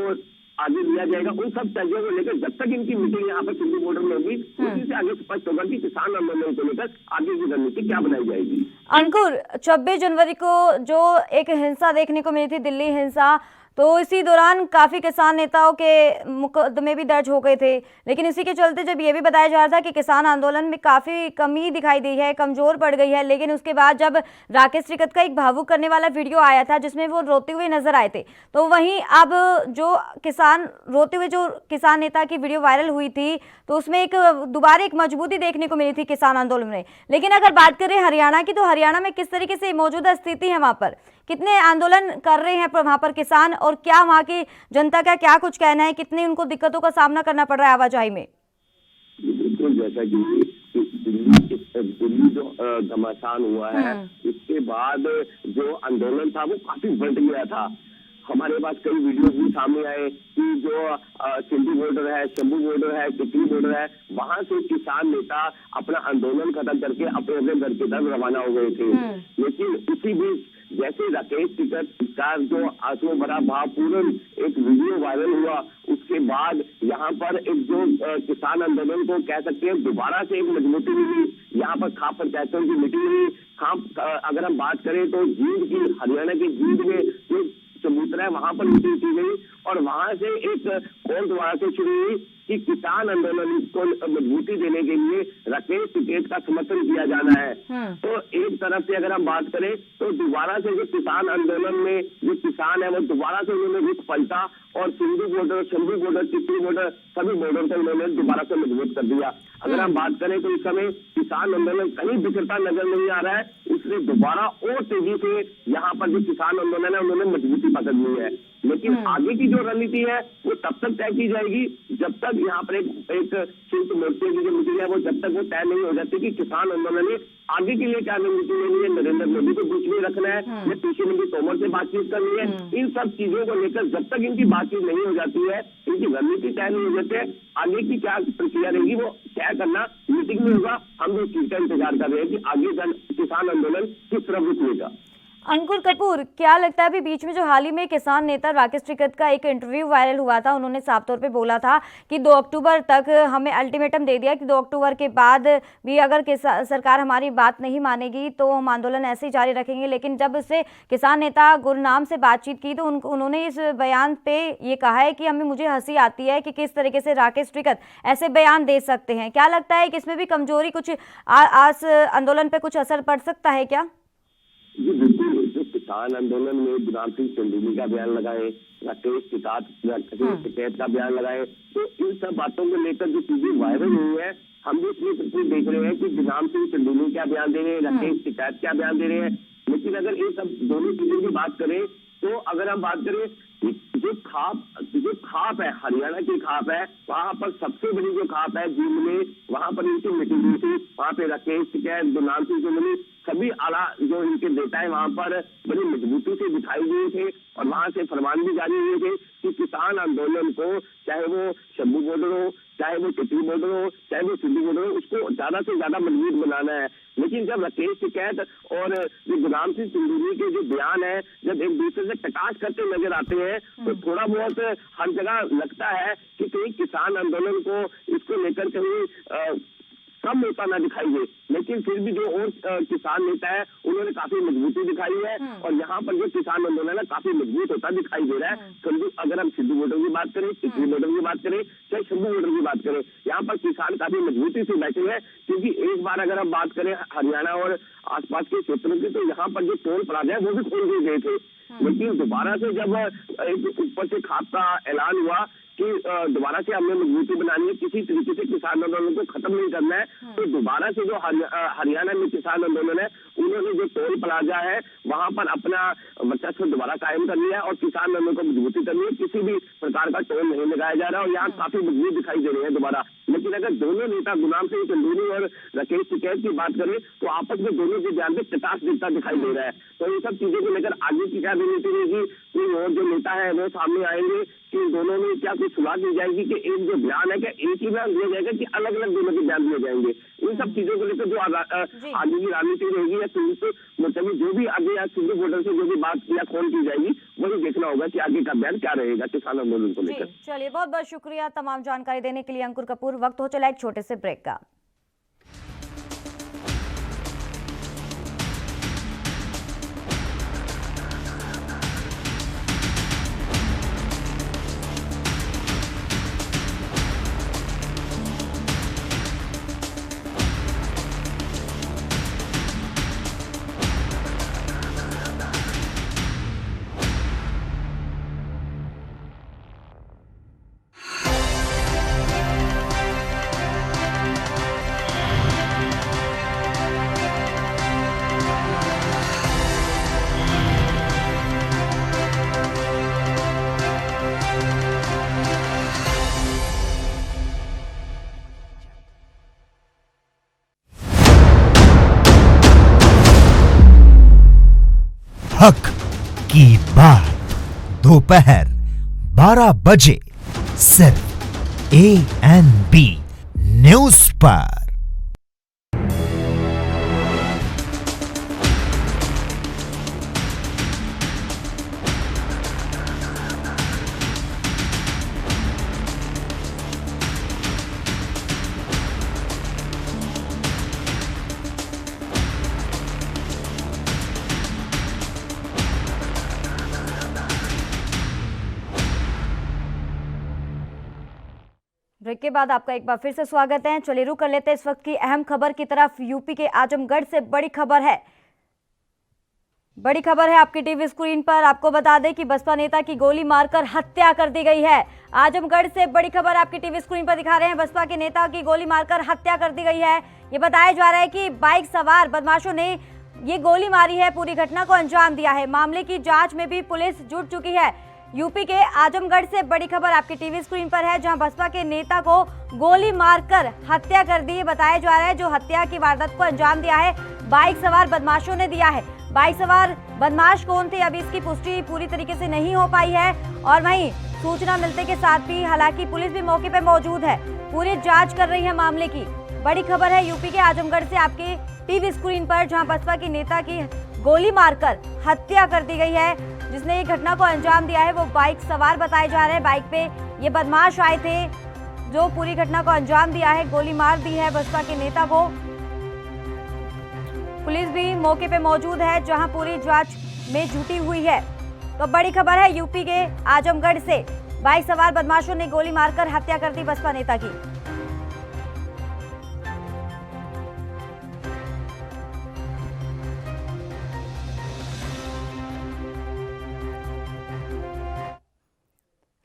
आगे लिया जाएगा, उन सब चीजों को लेकर जब तक इनकी मीटिंग यहाँ पर सिंधु बॉर्डर में होगी, उसी से आगे स्पष्ट होगा कि किसान आंदोलन को लेकर आगे की रणनीति क्या बनाई जाएगी। अंकुर, 26 जनवरी को जो एक हिंसा देखने को मिली थी, दिल्ली हिंसा, तो इसी दौरान काफ़ी किसान नेताओं के मुकदमे भी दर्ज हो गए थे, लेकिन इसी के चलते जब ये भी बताया जा रहा था कि किसान आंदोलन में काफ़ी कमी दिखाई दी है, कमज़ोर पड़ गई है, लेकिन उसके बाद जब राकेश टिकैत का एक भावुक करने वाला वीडियो आया था जिसमें वो रोते हुए नजर आए थे, तो वहीं अब जो किसान नेता की वीडियो वायरल हुई थी, तो उसमें दोबारा एक मजबूती देखने को मिली थी किसान आंदोलन में। लेकिन अगर बात करें हरियाणा की, तो हरियाणा में किस तरीके से मौजूदा स्थिति है, वहाँ पर कितने आंदोलन कर रहे हैं वहाँ पर किसान, और क्या वहाँ की जनता का क्या कुछ कहना है, कितनी उनको दिक्कतों का सामना करना पड़ रहा है आवाजाही में? बिल्कुल, जैसा कि दिल्ली जो घमासान हुआ है, उसके बाद जो आंदोलन था वो काफी बढ़ गया था। हमारे पास कई वीडियो भी सामने आए कि जो सिंधु बॉर्डर है, शंभू बॉर्डर है, टिकरी बॉर्डर है, वहां से किसान नेता अपना आंदोलन खत्म करके अपने अपने घर की तरफ रवाना हो गए थे। लेकिन इसी बीच जैसे राकेश टिकैत का जो आंसू भरा भावपूर्ण एक वीडियो वायरल हुआ, उसके बाद यहाँ पर एक जो किसान आंदोलन को कह सकते हैं दोबारा से एक मजबूती मिली। यहाँ पर खाप पंचायतों की मीटिंग हुई। खाप अगर हम बात करें तो जींद की, हरियाणा की जींद में जो चबूतरा है वहां पर मीटिंग की गई और वहां से एक कॉल दोबारा से शुरू हुई कि किसान आंदोलन को मजबूती देने के लिए राकेश टिकैत का समर्थन किया जाना है। तो एक तरफ से अगर हम बात करें तो दोबारा से जो किसान आंदोलन में जो किसान है वो दोबारा से उन्होंने रुख पलटा और सिंधु बॉर्डर, शंभू बॉर्डर, टिकरी बॉर्डर, सभी बॉर्डर को उन्होंने दोबारा से मजबूत कर दिया। अगर हम बात करें तो इस समय किसान आंदोलन कहीं बिखरता नजर नहीं आ रहा है, इसलिए दोबारा और तेजी से यहाँ पर जो किसान आंदोलन है उन्होंने मजबूती पकड़ ली है। लेकिन आगे की जो रणनीति है वो तब तक तय की जाएगी जब तक यहाँ पर एक संयुक्त मोर्चे की जो मीटिंग है वो जब तक वो तय नहीं हो जाती कि किसान आंदोलन में आगे के लिए क्या रणनीति लेनी है, नरेंद्र मोदी को बीच में रखना है या कृषि मंत्री तोमर से बातचीत करनी है। इन सब चीजों को लेकर जब तक इनकी बातचीत नहीं हो जाती है, इनकी रणनीति तय नहीं हो जाती है, आगे की क्या प्रक्रिया रहेगी वो तय करना मीटिंग में होगा। हम लोग चीज का इंतजार कर रहे हैं कि आगे किसान आंदोलन किस तरफ रुख लेगा। अंकुर कपूर, क्या लगता है अभी बीच में जो हाल ही में किसान नेता राकेश टिकैत का एक इंटरव्यू वायरल हुआ था, उन्होंने साफ तौर पे बोला था कि 2 अक्टूबर तक हमें अल्टीमेटम दे दिया कि 2 अक्टूबर के बाद भी अगर सरकार हमारी बात नहीं मानेगी तो हम आंदोलन ऐसे ही जारी रखेंगे। लेकिन जब उससे किसान नेता गुरनाम से बातचीत की तो उन्होंने इस बयान पे ये कहा है कि मुझे हंसी आती है कि किस तरीके से राकेश टिकैत ऐसे बयान दे सकते हैं। क्या लगता है कि इसमें भी कमजोरी कुछ आंदोलन पे कुछ असर पड़ सकता है क्या? जी बिल्कुल, जो किसान आंदोलन में गुलाम सिंह चंदूनी का बयान लगाए, राकेश टिकैत का बयान लगाए, तो इन सब बातों को लेकर जो चीजें वायरल हुई है, हम भी इसमें देख रहे हैं कि गुलाम सिंह चंदूनी क्या बयान दे रहे हैं, राकेश टिकैत क्या बयान दे रहे हैं। लेकिन अगर इन सब दोनों चीजों की बात करें तो अगर हम बात करें जो खाप है, हरियाणा की खाप है, वहां पर सबसे बड़ी जो खाप है जींद में, वहां पर इनकी मीटिंग हुई थी। वहां पे राकेश टिकैत, गुलाम सिंह चंदूनी, सभी आला जो इनके नेता है वहां पर बड़ी मजबूती से दिखाई दिए थे और वहां से फरमान भी जारी हुए थे कि किसान आंदोलन को, चाहे वो शंभू बॉर्डर हो, चाहे वो टिकरी बॉर्डर हो, चाहे वो सिंधु बॉर्डर हो, उसको ज्यादा से ज्यादा मजबूत बनाना है। लेकिन जब राकेश टिकैत और गुलाम सिंह चंदूनी के जो बयान है जब एक दूसरे से कटाक्ष करते नजर आते हैं तो थोड़ा बहुत हर जगह लगता है कि कहीं किसान आंदोलन को इसको लेकर कहीं कम होता ना दिखाई दे। लेकिन फिर भी जो और किसान नेता है उन्होंने काफी मजबूती दिखाई है और यहाँ पर जो किसान आंदोलन है काफी मजबूत होता दिखाई दे रहा है। अगर हम सिंधु बॉर्डर की बात करें, टिकरी बॉर्डर की बात करें, चाहे शंभू बॉर्डर की बात करें, यहाँ पर किसान काफी मजबूती से बैठे हैं। क्योंकि एक बार अगर हम बात करें हरियाणा और आसपास के क्षेत्रों की, तो यहाँ पर जो टोल प्लाजा है वो भी खोल दिए गए थे। लेकिन दोबारा से जब एक ऊपर से खाप का ऐलान हुआ कि दोबारा से हमें मजबूती बनानी है, किसी तरीके से किसान आंदोलन को खत्म नहीं करना है, तो दोबारा से जो हरियाणा में किसान आंदोलन है उन्होंने जो टोल प्लाजा है वहां पर अपना वर्चस्व दोबारा कायम कर लिया और किसान आंदोलन को मजबूती करनी है। किसी भी प्रकार का टोल नहीं लगाया जा रहा और यहाँ काफी मजबूत दिखाई दे रहे हैं दोबारा। लेकिन अगर दोनों नेता गुलाम सिंह चंदूनी और राकेश टिकैत की बात करें तो आपस में दोनों के बयान पे कटाक्ष दिखता दिखाई दे रहा है। तो इन सब चीजों को लेकर आगे की क्या रणनीति रहेगी कोई और जो नेता है वो सामने आएंगे कि दोनों में क्या कुछ सुलह दी जाएगी कि एक जो बयान है क्या एक ही बयान दिया जाएगा कि अलग अलग दोनों के बयान दिए जाएंगे। इन सब चीजों को लेकर जो आगे की रणनीति रहेगी या मतलब जो भी आगे या सिंधु बॉर्डर से जो भी बात या कौन की जाएगी वही देखना होगा कि आगे का बयान क्या रहेगा किसान आंदोलन को लेकर। चलिए, बहुत बहुत शुक्रिया तमाम जानकारी देने के लिए अंकुर कपूर। वक्त हो चला एक छोटे से ब्रेक का। हक की बात दोपहर 12 बजे सिर्फ ANB न्यूज पर। ब्रेक के बाद आपका एक बार फिर से स्वागत है। चलिए रुक कर लेते हैं इस वक्त की अहम खबर की तरफ। यूपी के आजमगढ़ से बड़ी खबर है आपकी टीवी स्क्रीन पर। आपको बता दें कि बसपा नेता की गोली मारकर हत्या कर दी गई है। आजमगढ़ से बड़ी खबर आपकी टीवी स्क्रीन पर दिखा रहे हैं। बसपा के नेता की गोली मारकर हत्या कर दी गई है। ये बताया जा रहा है कि बाइक सवार बदमाशों ने ये गोली मारी है, पूरी घटना को अंजाम दिया है। मामले की जांच में भी पुलिस जुट चुकी है। यूपी के आजमगढ़ से बड़ी खबर आपकी टीवी स्क्रीन पर है, जहां बसपा के नेता को गोली मारकर हत्या कर दी। बताया जा रहा है जो हत्या की वारदात को अंजाम दिया है बाइक सवार बदमाशों ने दिया है। बाइक सवार बदमाश कौन थे अभी इसकी पुष्टि पूरी तरीके से नहीं हो पाई है। और वहीं सूचना मिलने के साथ भी हालांकि पुलिस भी मौके पर मौजूद है, पूरी जांच कर रही है मामले की। बड़ी खबर है यूपी के आजमगढ़ से आपके टीवी स्क्रीन पर, जहां बसपा की नेता की गोली मारकर हत्या कर दी गई है। जिसने ये घटना को अंजाम दिया है वो बाइक सवार बताए जा रहे हैं। बाइक पे ये बदमाश आए थे जो पूरी घटना को अंजाम दिया है, गोली मार दी है बसपा के नेता को। पुलिस भी मौके पे मौजूद है, जहां पूरी जांच में जुटी हुई है। तो बड़ी खबर है यूपी के आजमगढ़ से, बाइक सवार बदमाशों ने गोली मारकर हत्या कर दी बसपा नेता की।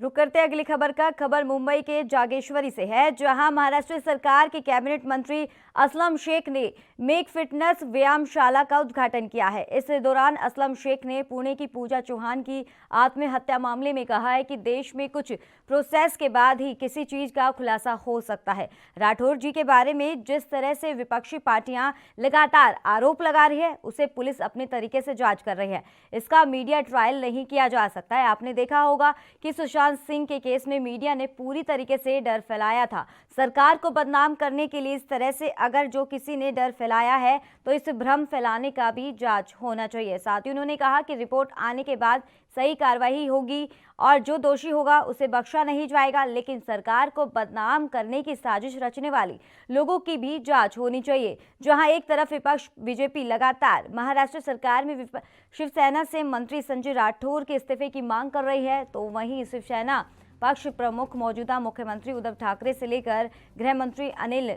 रुक करते हैं अगली खबर का। खबर मुंबई के जागेश्वरी से है, जहां महाराष्ट्र सरकार के कैबिनेट मंत्री असलम शेख ने मेक फिटनेस व्यायामशाला का उद्घाटन किया है। इस दौरान असलम शेख ने पुणे की पूजा चौहान की आत्महत्या मामले में कहा है कि देश में कुछ प्रोसेस के बाद ही किसी चीज का खुलासा हो सकता है। राठौर जी के बारे में जिस तरह से विपक्षी पार्टियां लगातार आरोप लगा रही है, उसे पुलिस अपने तरीके से जांच कर रही है। इसका मीडिया ट्रायल नहीं किया जा सकता है। आपने देखा होगा कि सुशांत सिंह के केस में मीडिया ने पूरी तरीके से डर फैलाया था सरकार को बदनाम करने के लिए। इस तरह से अगर जो किसी ने डर फैलाया है तो इस भ्रम फैलाने का भी जांच होना चाहिए। साथ ही उन्होंने कहा कि रिपोर्ट आने के बाद सही कार्रवाई होगी और जो दोषी होगा उसे बख्शा नहीं जाएगा, लेकिन सरकार को बदनाम करने की साजिश रचने वाली लोगों की भी जांच होनी चाहिए। जहां एक तरफ विपक्ष बीजेपी लगातार महाराष्ट्र सरकार में शिवसेना से मंत्री संजय राठौर के इस्तीफे की मांग कर रही है, तो वहीं शिवसेना पक्ष प्रमुख मौजूदा मुख्यमंत्री उद्धव ठाकरे से लेकर गृह मंत्री अनिल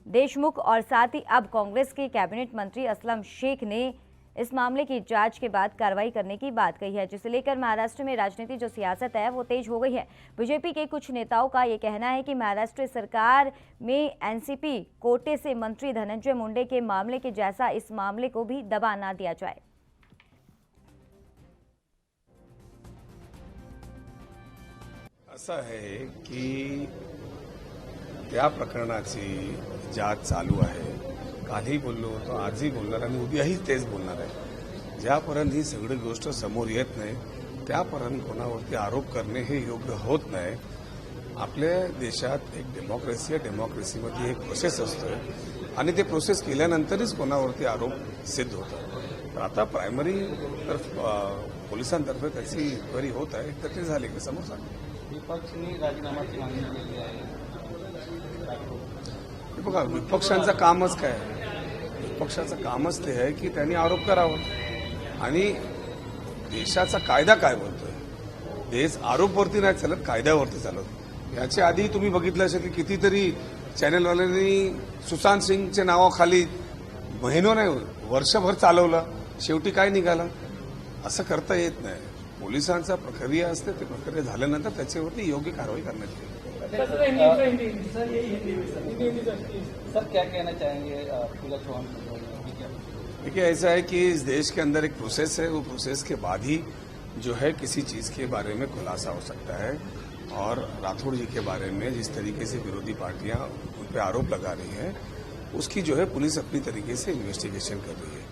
देशमुख और साथ ही अब कांग्रेस के कैबिनेट मंत्री असलम शेख ने इस मामले की जांच के बाद कार्रवाई करने की बात कही है, जिसे लेकर महाराष्ट्र में राजनीति जो सियासत है वो तेज हो गई है। बीजेपी के कुछ नेताओं का ये कहना है कि महाराष्ट्र सरकार में एनसीपी कोटे से मंत्री धनंजय मुंडे के मामले के जैसा इस मामले को भी दबा ना दिया जाए। असं आहे की त्या प्रकरणाची जांच चालू आहे। कालही बोललो होतो, आजही बोलणार आणि उद्याही तेच बोलणार आहे। ज्यापर्यंत ही सगळी गोष्ट समोर येत नाही त्यापर्यंत कोणावरती आरोप करणे हे योग्य होत नाही. आपल्या देशात एक डेमोक्रेसी आहे, डेमोक्रेसीमध्ये एक प्रोसेस असतो आणि ते प्रोसेस केल्यानंतरच कोणावरती आरोप सिद्ध होतात. तर आता प्रायमरी तर पोलिसांतर्फे त्याची इन्क्वायरी होत आहे, तर ते झाले की समोर सांगतो. विपक्षांनी राजीनामाची मागणी केली आहे. बघा, विपक्षांचं कामच काय आहे? विपक्षाचं कामच ते आहे की त्यांनी आरोप करावा आणि देशाचा कायदा काय बोलतोय. देश आरोपवरती नाही चालत, कायद्यावरती चालत. याच्या आधी तुम्ही बघितलं असेल की कितीतरी चॅनलवाल्यांनी सुशांत सिंगच्या नावाखाली महिनो नाही वर्षभर चालवलं, शेवटी काय निघालं. असं करता येत नाही. पोलिसांचा प्रक्रिया असते, ते प्रक्रिया झाल्यानंतर त्याच्यावरती योग्य कारवाई करण्यात येईल. सर क्या कहना चाहेंगे पूजा चौहान को? देखिए, ऐसा है कि इस देश के अंदर एक प्रोसेस है, वो प्रोसेस के बाद ही जो है किसी चीज के बारे में खुलासा हो सकता है. और राठौड़ जी के बारे में जिस तरीके से विरोधी पार्टियां उन पर आरोप लगा रही हैं, उसकी जो है पुलिस अपनी तरीके से इन्वेस्टिगेशन कर रही है.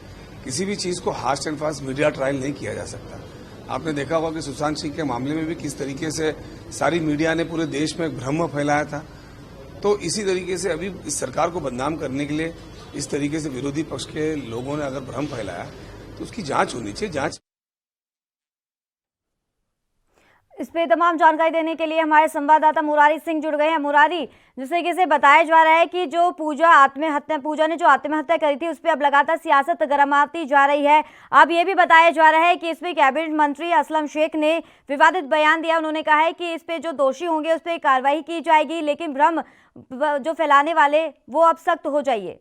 किसी भी चीज को hard and fast media trial नहीं किया जा सकता. आपने देखा होगा कि सुशांत सिंह के मामले में भी किस तरीके से सारी मीडिया ने पूरे देश में एक भ्रम फैलाया था. तो इसी तरीके से अभी इस सरकार को बदनाम करने के लिए इस तरीके से विरोधी पक्ष के लोगों ने अगर भ्रम फैलाया तो उसकी जांच होनी चाहिए. जांच इस पे तमाम जानकारी देने के लिए हमारे संवाददाता मुरारी सिंह जुड़ गए हैं. मुरारी, जिस तरीके से बताया जा रहा है कि जो पूजा ने जो आत्महत्या करी थी, उस पर अब लगातार सियासत गरमाती जा रही है. अब ये भी बताया जा रहा है कि इसमें कैबिनेट मंत्री असलम शेख ने विवादित बयान दिया. उन्होंने कहा है कि इस पे जो दोषी होंगे उस पर कार्रवाई की जाएगी, लेकिन भ्रम जो फैलाने वाले वो अब सख्त हो जाइए.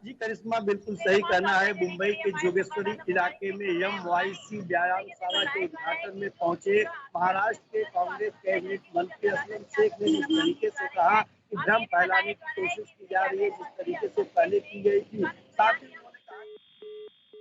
जी करिश्मा, बिल्कुल सही कहना है. मुंबई के जोगेश्वरी इलाके में MYC व्यायामशाला के उद्घाटन में पहुंचे महाराष्ट्र के कांग्रेस कैबिनेट मंत्री असलम शेख ने जिस तरीके से कहा कि भ्रम फैलाने की कोशिश की जा रही है, जिस तरीके से पहले की गई थी, साथ ही उन्होंने कहा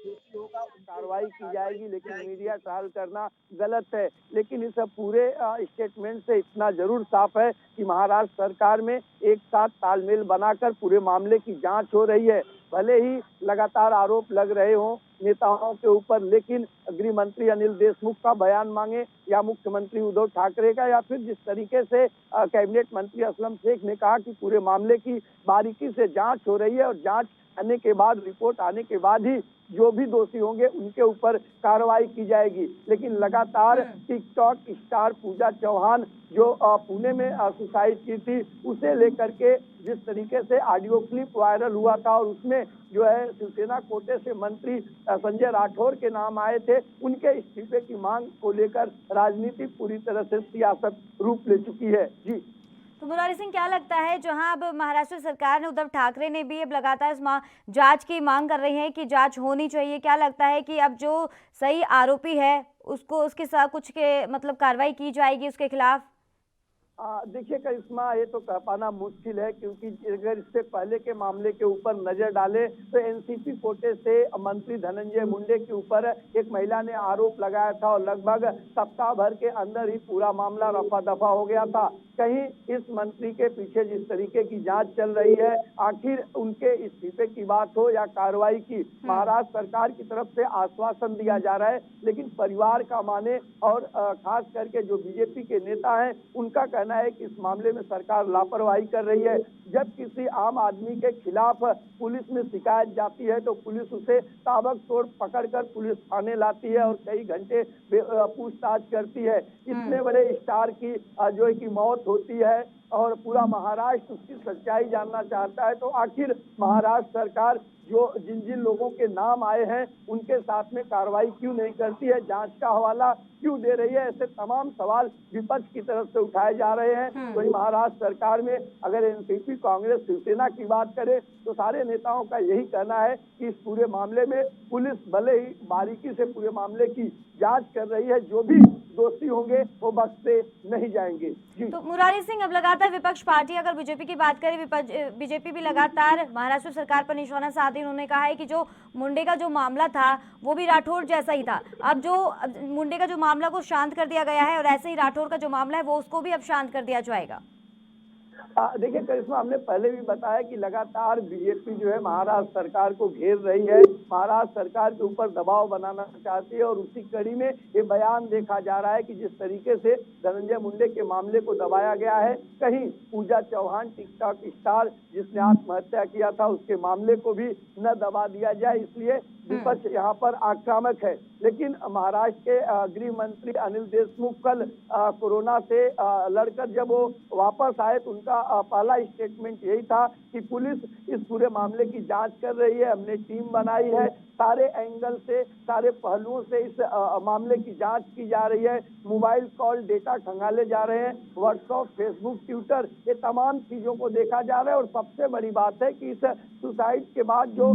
दोषी होगा कार्रवाई की जाएगी, लेकिन मीडिया ट्रायल करना गलत है. लेकिन इस पूरे स्टेटमेंट से इतना जरूर साफ है कि महाराष्ट्र सरकार में एक साथ तालमेल बनाकर पूरे मामले की जांच हो रही है. भले ही लगातार आरोप लग रहे हों नेताओं के ऊपर, लेकिन गृह मंत्री अनिल देशमुख का बयान मांगे या मुख्यमंत्री उद्धव ठाकरे का, या फिर जिस तरीके से कैबिनेट मंत्री असलम शेख ने कहा कि पूरे मामले की बारीकी से जांच हो रही है और जांच आने के बाद, रिपोर्ट आने के बाद ही जो भी दोषी होंगे उनके ऊपर कार्रवाई की जाएगी. लेकिन लगातार टिकटॉक स्टार पूजा चौहान जो पुणे में सुसाइड की थी, उसे लेकर के जिस तरीके से ऑडियो क्लिप वायरल हुआ था और उसमें जो है शिवसेना कोटे से मंत्री संजय राठौड़ के नाम आए थे, उनके इस्तीफे की मांग को लेकर राजनीति पूरी तरह से सियासत रूप ले चुकी है. जी तो मुरारी सिंह, क्या लगता है, जहां अब महाराष्ट्र सरकार ने, उद्धव ठाकरे ने भी अब लगातार इस जांच की मांग कर रहे हैं कि जांच होनी चाहिए, क्या लगता है कि अब जो सही आरोपी है उसको उसके साथ कुछ के मतलब कार्रवाई की जाएगी उसके खिलाफ? देखिए करिश्मा, ये तो कह पाना मुश्किल है, क्योंकि अगर इससे पहले के मामले के ऊपर नजर डाले तो एनसीपी कोटे से मंत्री धनंजय मुंडे के ऊपर एक महिला ने आरोप लगाया था और लगभग सप्ताह भर के अंदर ही पूरा मामला रफा दफा हो गया था. कहीं इस मंत्री के पीछे जिस तरीके की जांच चल रही है, आखिर उनके इस्तीफे की बात हो या कार्रवाई की, महाराष्ट्र सरकार की तरफ से आश्वासन दिया जा रहा है, लेकिन परिवार का माने और खास करके जो बीजेपी के नेता हैं उनका कहना है कि इस मामले में सरकार लापरवाही कर रही है. जब किसी आम आदमी के खिलाफ पुलिस में शिकायत जाती है तो पुलिस उसे ताबड़तोड़ पकड़कर पुलिस थाने लाती है और कई घंटे पूछताछ करती है. इतने बड़े स्टार की जो है कि मौत होती है और पूरा महाराष्ट्र उसकी सच्चाई जानना चाहता है, तो आखिर महाराष्ट्र सरकार जो जिन जिन लोगों के नाम आए हैं उनके साथ में कार्रवाई क्यों नहीं करती है, जांच का हवाला क्यों दे रही है? ऐसे तमाम सवाल विपक्ष की तरफ से उठाए जा रहे हैं. वही महाराष्ट्र सरकार में अगर एनसीपी, कांग्रेस, शिवसेना की बात करें तो सारे नेताओं का यही कहना है कि इस पूरे मामले में पुलिस भले ही बारीकी से पूरे मामले की जांच कर रही है, जो भी दोषी होंगे वो बख्शे नहीं जाएंगे. जी तो मुरारी सिंह, अब लगातार विपक्ष पार्टी, अगर बीजेपी की बात करें, बीजेपी भी लगातार महाराष्ट्र सरकार पर निशाना साधे. उन्होंने कहा है कि जो मुंडे का जो मामला था वो भी राठौड़ जैसा ही था. अब जो मुंडे का जो मामला को शांत कर दिया गया है और ऐसे ही राठौड़ का जो मामला है वो उसको भी अब शांत कर दिया जाएगा. देखिए करिश्मा, हमने पहले भी बताया कि लगातार बीजेपी जो है महाराष्ट्र सरकार को घेर रही है, महाराष्ट्र सरकार के ऊपर दबाव बनाना चाहती है और उसी कड़ी में ये बयान देखा जा रहा है कि जिस तरीके से धनंजय मुंडे के मामले को दबाया गया है, कहीं पूजा चौहान टिकटॉक स्टार जिसने आत्महत्या किया था उसके मामले को भी न दबा दिया जाए, इसलिए विपक्ष यहाँ पर आक्रामक है। लेकिन महाराष्ट्र के गृह मंत्री अनिल देशमुख कल कोरोना से लड़कर जब वो वापस आए तो उनका पहला स्टेटमेंट यही था कि पुलिस इस पूरे मामले की जांच कर रही है, हमने टीम बनाई है, सारे एंगल से सारे पहलुओं से इस मामले की जांच की जा रही है, मोबाइल कॉल डेटा खंगाले जा रहे हैं, व्हाट्सएप, फेसबुक, ट्विटर, ये तमाम चीजों को देखा जा रहा है। और सबसे बड़ी बात है कि इस सुसाइड के बाद जो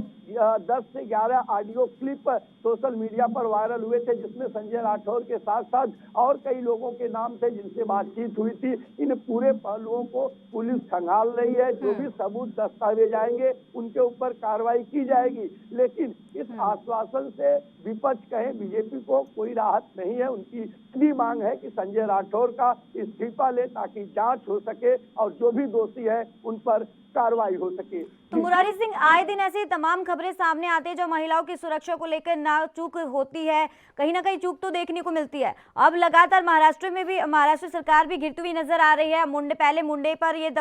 10 से 11 ऑडियो क्लिप सोशल मीडिया पर वायरल हुए थे, जिसमें संजय राठौर के साथ साथ और कई लोगों के नाम थे जिनसे बातचीत हुई थी, इन पूरे पहलुओं को पुलिस खंगाल रही है। जो भी सबूत दस्तावेज आएंगे उनके ऊपर कार्रवाई की जाएगी। लेकिन इस आश्वासन से विपक्ष कहे बीजेपी को कोई राहत नहीं है। उनकी इतनी मांग है कि संजय राठौर का इस्तीफा ले ताकि जांच हो सके और जो भी दोषी है उन पर कार्रवाई हो सके। तो मुरारी सिंह, आए दिन ऐसी तमाम खबरें सामने आती है जो महिलाओं की सुरक्षा को लेकर ना चूक होती है, कहीं ना कहीं चूक तो देखने को मिलती है। अब लगातार महाराष्ट्र सरकार भी घिरती हुई नजर आ रही है। पहले मुंडे पर ये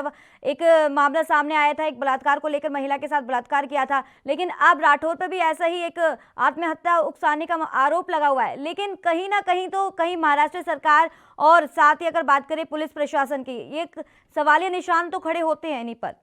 एक मामला सामने आया था, एक बलात्कार को लेकर, महिला के साथ बलात्कार किया था, लेकिन अब राठौर पर भी ऐसा ही एक आत्महत्या उकसाने का आरोप लगा हुआ है। लेकिन कहीं ना कहीं तो महाराष्ट्र सरकार और साथ ही अगर बात करें पुलिस प्रशासन की, ये सवालिया निशान तो खड़े होते हैं इन्हीं पर।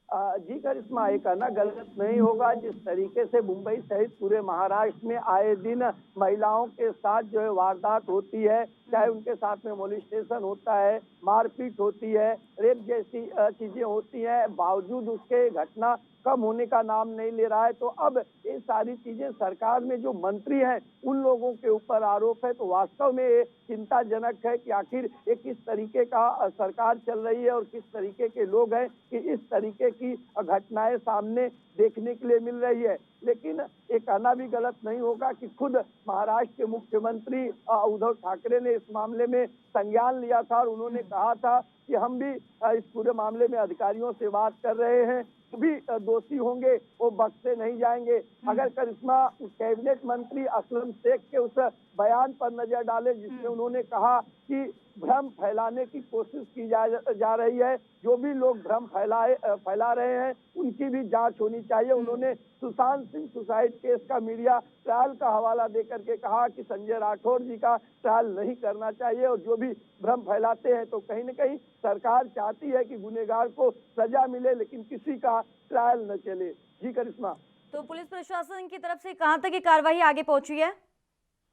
जी करिश्मा, ये कहना गलत नहीं होगा। जिस तरीके से मुंबई सहित पूरे महाराष्ट्र में आए दिन महिलाओं के साथ जो है वारदात होती है, चाहे उनके साथ में मोलिस्टेशन होता है, मारपीट होती है, रेप जैसी चीजें होती हैं, बावजूद उसके घटना कम होने का नाम नहीं ले रहा है। तो अब ये सारी चीजें सरकार में जो मंत्री हैं उन लोगों के ऊपर आरोप है, तो वास्तव में ये चिंताजनक है कि आखिर ये किस तरीके का सरकार चल रही है और किस तरीके के लोग हैं कि इस तरीके की घटनाएं सामने देखने के लिए मिल रही है। लेकिन ये कहना भी गलत नहीं होगा कि खुद महाराष्ट्र के मुख्यमंत्री उद्धव ठाकरे ने इस मामले में संज्ञान लिया था और उन्होंने कहा था कि हम भी इस पूरे मामले में अधिकारियों से बात कर रहे हैं, भी दोषी होंगे वो बख्शे नहीं जाएंगे। अगर करिश्मा कैबिनेट मंत्री असलम शेख के उस बयान पर नजर डाले जिसमें उन्होंने कहा कि भ्रम फैलाने की कोशिश की जा रही है, जो भी लोग भ्रम फैला रहे हैं उनकी भी जांच होनी चाहिए। उन्होंने सुशांत सिंह सुसाइड केस का मीडिया ट्रायल का हवाला देकर के कहा कि संजय राठौर जी का ट्रायल नहीं करना चाहिए और जो भी भ्रम फैलाते हैं, तो कहीं न कहीं सरकार चाहती है कि गुनहगार को सजा मिले लेकिन किसी का ट्रायल न चले। जी करिश्मा, तो पुलिस प्रशासन की तरफ से कहां तक ये कार्रवाई आगे पहुंची है?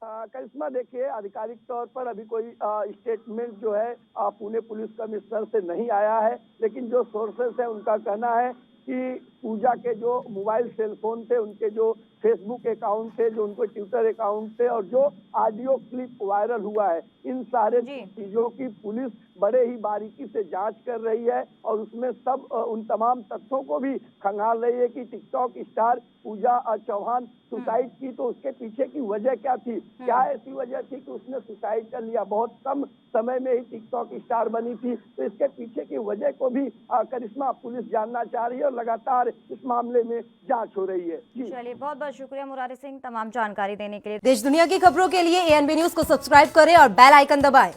करिश्मा, देखिए आधिकारिक तौर पर अभी कोई स्टेटमेंट जो है पुणे पुलिस कमिश्नर से नहीं आया है, लेकिन जो सोर्सेस है उनका कहना है कि पूजा के जो मोबाइल सेल फोन थे, उनके जो फेसबुक अकाउंट थे, जो उनको ट्विटर अकाउंट थे और जो ऑडियो क्लिप वायरल हुआ है, इन सारे चीजों की पुलिस बड़े ही बारीकी से जांच कर रही है और उसमें सब उन तमाम तथ्यों को भी खंगाल रही है कि टिकटॉक स्टार पूजा चौहान सुसाइड की, तो उसके पीछे की वजह क्या थी, क्या ऐसी वजह थी कि उसने सुसाइड कर लिया, बहुत कम समय में ही टिकटॉक स्टार बनी थी, तो इसके पीछे की वजह को भी करिश्मा पुलिस जानना चाह रही है और लगातार इस मामले में जांच हो रही है। चलिए, बहुत बहुत शुक्रिया मुरारी सिंह तमाम जानकारी देने के लिए। देश दुनिया की खबरों के लिए ANB न्यूज को सब्सक्राइब करें और बेल आइकन दबाएं।